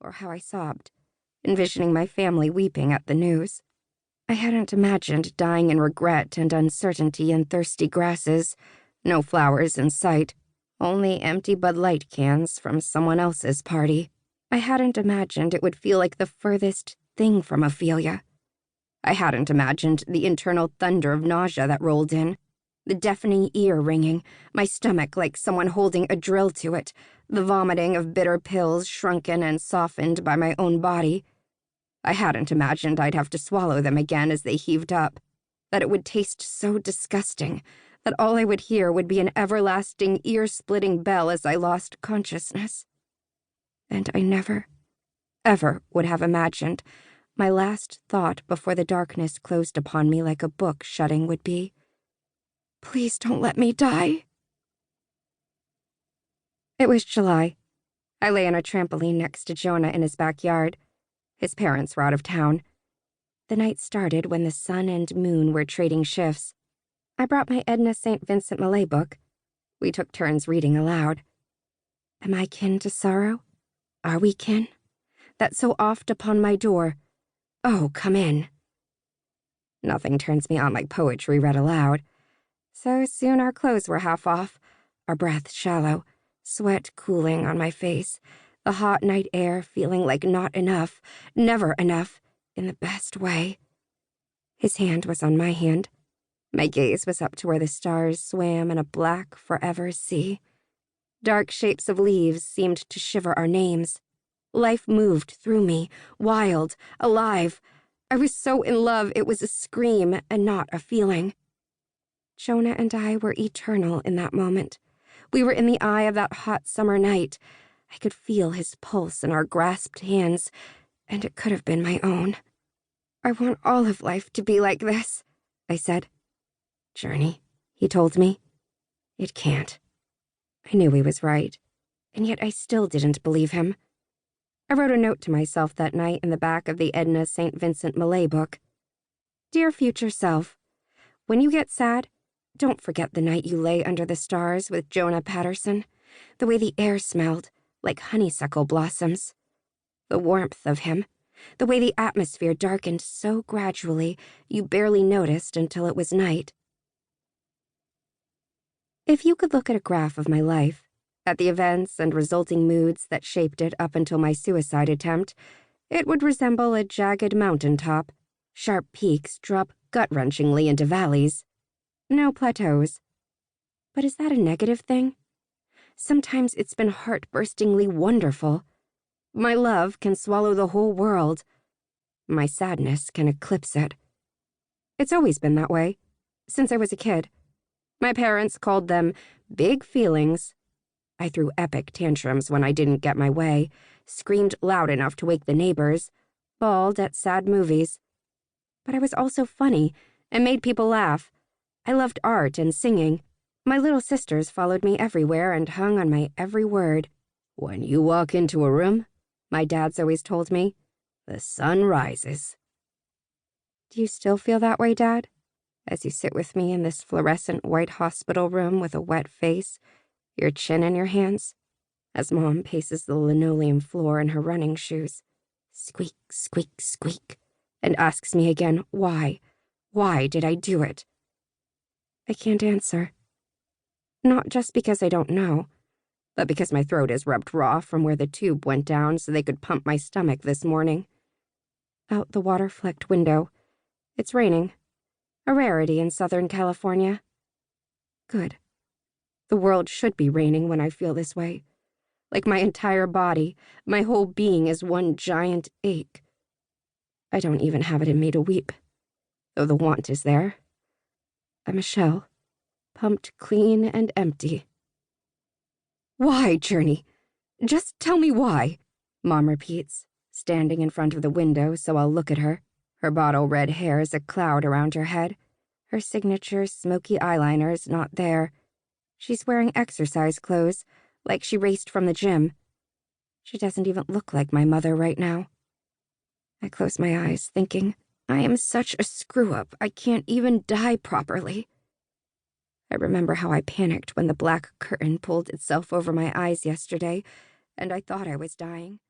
or how I sobbed, envisioning my family weeping at the news. I hadn't imagined dying in regret and uncertainty in thirsty grasses, no flowers in sight, only empty Bud Light cans from someone else's party. I hadn't imagined it would feel like the furthest thing from Ophelia. I hadn't imagined the internal thunder of nausea that rolled in, the deafening ear ringing, my stomach like someone holding a drill to it, the vomiting of bitter pills shrunken and softened by my own body. I hadn't imagined I'd have to swallow them again as they heaved up, that it would taste so disgusting, that all I would hear would be an everlasting ear-splitting bell as I lost consciousness. And I never, ever would have imagined my last thought before the darkness closed upon me like a book shutting would be, "Please don't let me die." It was July. I lay on a trampoline next to Jonah in his backyard. His parents were out of town. The night started when the sun and moon were trading shifts. I brought my Edna St. Vincent Millay book. We took turns reading aloud. Am I kin to sorrow? Are we kin? That so oft upon my door, "Oh, come in." Nothing turns me on like poetry read aloud. So soon our clothes were half off, our breath shallow, sweat cooling on my face, the hot night air feeling like not enough, never enough, in the best way. His hand was on my hand. My gaze was up to where the stars swam in a black, forever sea. Dark shapes of leaves seemed to shiver our names. Life moved through me, wild, alive. I was so in love it was a scream and not a feeling. Jonah and I were eternal in that moment. We were in the eye of that hot summer night. I could feel his pulse in our grasped hands, and it could have been my own. "I want all of life to be like this," I said. "Journey," he told me. "It can't." I knew he was right, and yet I still didn't believe him. I wrote a note to myself that night in the back of the Edna St. Vincent Millay book. "Dear future self, when you get sad, don't forget the night you lay under the stars with Jonah Patterson, the way the air smelled, like honeysuckle blossoms. The warmth of him, the way the atmosphere darkened so gradually you barely noticed until it was night." If you could look at a graph of my life, at the events and resulting moods that shaped it up until my suicide attempt, it would resemble a jagged mountaintop. Sharp peaks drop gut-wrenchingly into valleys. No plateaus. But is that a negative thing? Sometimes it's been heart-burstingly wonderful. My love can swallow the whole world. My sadness can eclipse it. It's always been that way, since I was a kid. My parents called them big feelings. I threw epic tantrums when I didn't get my way, screamed loud enough to wake the neighbors, bawled at sad movies. But I was also funny and made people laugh. I loved art and singing. My little sisters followed me everywhere and hung on my every word. "When you walk into a room," my dad's always told me, "the sun rises." Do you still feel that way, Dad? As you sit with me in this fluorescent white hospital room with a wet face, your chin in your hands, as Mom paces the linoleum floor in her running shoes, squeak, squeak, squeak, and asks me again, why? Why did I do it? I can't answer. Not just because I don't know, but because my throat is rubbed raw from where the tube went down so they could pump my stomach this morning. Out the water-flecked window, it's raining. A rarity in Southern California. Good. The world should be raining when I feel this way. Like my entire body, my whole being is one giant ache. I don't even have it in me to weep, though the want is there. I'm a shell, pumped clean and empty. "Why, Journey? Just tell me why," Mom repeats, standing in front of the window so I'll look at her. Her bottle-red hair is a cloud around her head. Her signature smoky eyeliner's not there. She's wearing exercise clothes, like she raced from the gym. She doesn't even look like my mother right now. I close my eyes, thinking, I am such a screw-up, I can't even die properly. I remember how I panicked when the black curtain pulled itself over my eyes yesterday, and I thought I was dying.